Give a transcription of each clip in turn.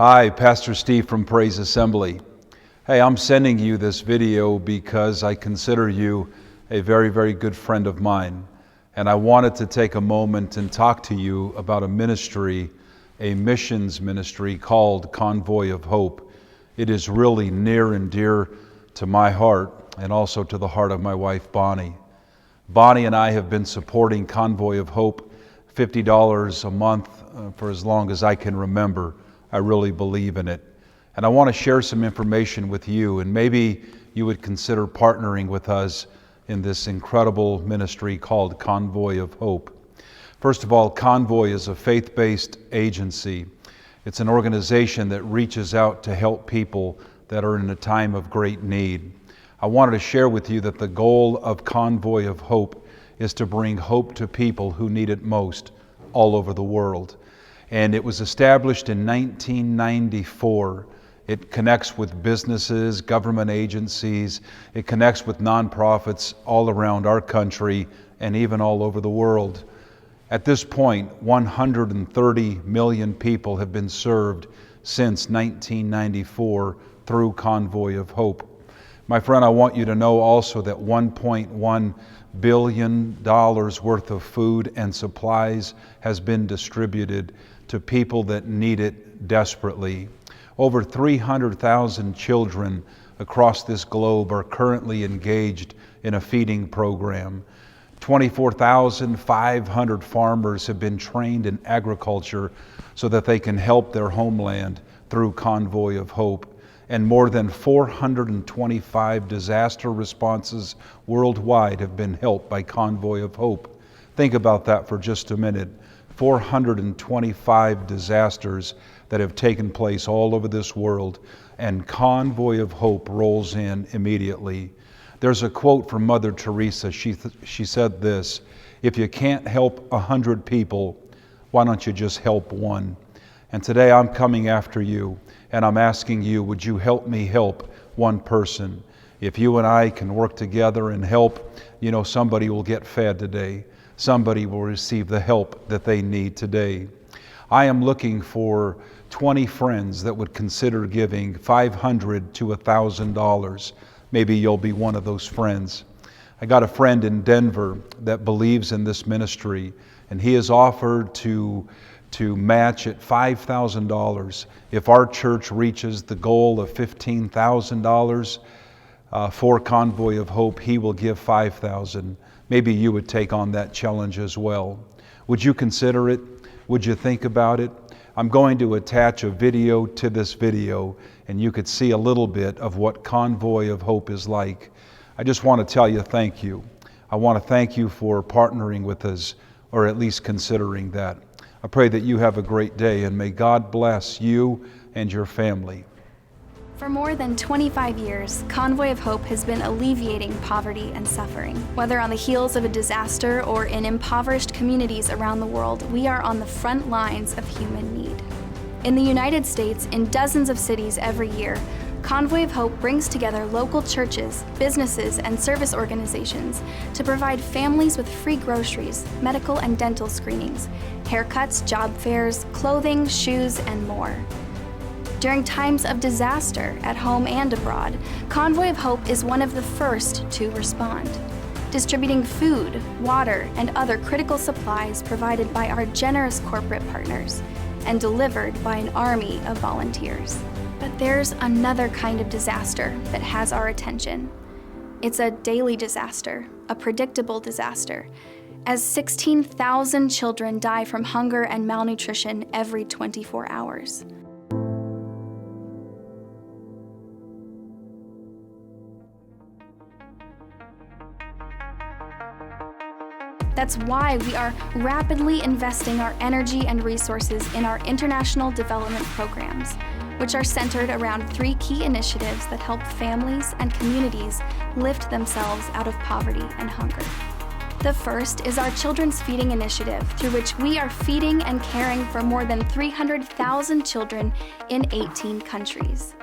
Hi, Pastor Steve from Praise Assembly. Hey, I'm sending you this video because I consider you a very, very good friend of mine. And I wanted to take a moment and talk to you about a ministry, a missions ministry called Convoy of Hope. It is really near and dear to my heart and also to the heart of my wife, Bonnie. Bonnie and I have been supporting Convoy of Hope $50 a month for as long as I can remember. I really believe in it. And I want to share some information with you, and maybe you would consider partnering with us in this incredible ministry called Convoy of Hope. First of all, Convoy is a faith-based agency. It's an organization that reaches out to help people that are in a time of great need. I wanted to share with you that the goal of Convoy of Hope is to bring hope to people who need it most all over the world. And it was established in 1994. It connects with businesses, government agencies. It connects with nonprofits all around our country and even all over the world. At this point, 130 million people have been served since 1994 through Convoy of Hope. My friend, I want you to know also that $1.1 billion worth of food and supplies has been distributed to people that need it desperately. Over 300,000 children across this globe are currently engaged in a feeding program. 24,500 farmers have been trained in agriculture so that they can help their homeland through Convoy of Hope. And more than 425 disaster responses worldwide have been helped by Convoy of Hope. Think about that for just a minute. 425 disasters that have taken place all over this world, and Convoy of Hope rolls in immediately. There's a quote from Mother Teresa. She said this: "If you can't help 100 people, why don't you just help one?" And today I'm coming after you, and I'm asking you, would you help me help one person? If you and I can work together and help, somebody will get fed today. Somebody will receive the help that they need today. I am looking for 20 friends that would consider giving $500 to $1,000. Maybe you'll be one of those friends. I got a friend in Denver that believes in this ministry, and he has offered to match at $5,000. If our church reaches the goal of $15,000 for Convoy of Hope, he will give $5,000. Maybe you would take on that challenge as well. Would you consider it? Would you think about it? I'm going to attach a video to this video, and you could see a little bit of what Convoy of Hope is like. I just want to tell you thank you. I want to thank you for partnering with us, or at least considering that. I pray that you have a great day, and may God bless you and your family. For more than 25 years, Convoy of Hope has been alleviating poverty and suffering. Whether on the heels of a disaster or in impoverished communities around the world, we are on the front lines of human need. In the United States, in dozens of cities every year, Convoy of Hope brings together local churches, businesses, and service organizations to provide families with free groceries, medical and dental screenings, haircuts, job fairs, clothing, shoes, and more. During times of disaster at home and abroad, Convoy of Hope is one of the first to respond, distributing food, water, and other critical supplies provided by our generous corporate partners and delivered by an army of volunteers. But there's another kind of disaster that has our attention. It's a daily disaster, a predictable disaster, as 16,000 children die from hunger and malnutrition every 24 hours. That's why we are rapidly investing our energy and resources in our international development programs, which are centered around 3 key initiatives that help families and communities lift themselves out of poverty and hunger. The first is our Children's Feeding Initiative, through which we are feeding and caring for more than 300,000 children in 18 countries.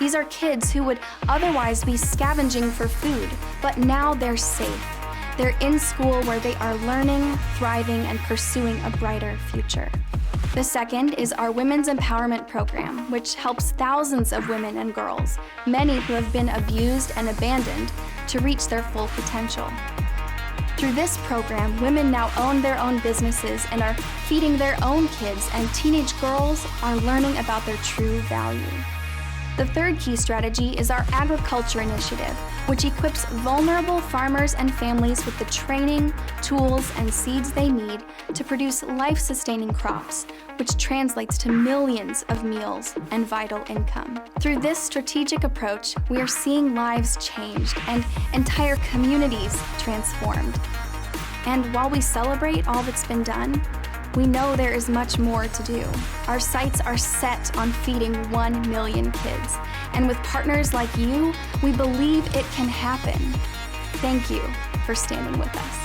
These are kids who would otherwise be scavenging for food, but now they're safe, They're in school where they are learning, thriving, and pursuing a brighter future. The second is our Women's Empowerment Program, which helps thousands of women and girls, many who have been abused and abandoned, to reach their full potential. Through this program, women now own their own businesses and are feeding their own kids, and teenage girls are learning about their true value. The third key strategy is our Agriculture Initiative, which equips vulnerable farmers and families with the training, tools, and seeds they need to produce life-sustaining crops, which translates to millions of meals and vital income. Through this strategic approach, we are seeing lives changed and entire communities transformed. And while we celebrate all that's been done, we know there is much more to do. Our sights are set on feeding 1 million kids. And with partners like you, we believe it can happen. Thank you for standing with us.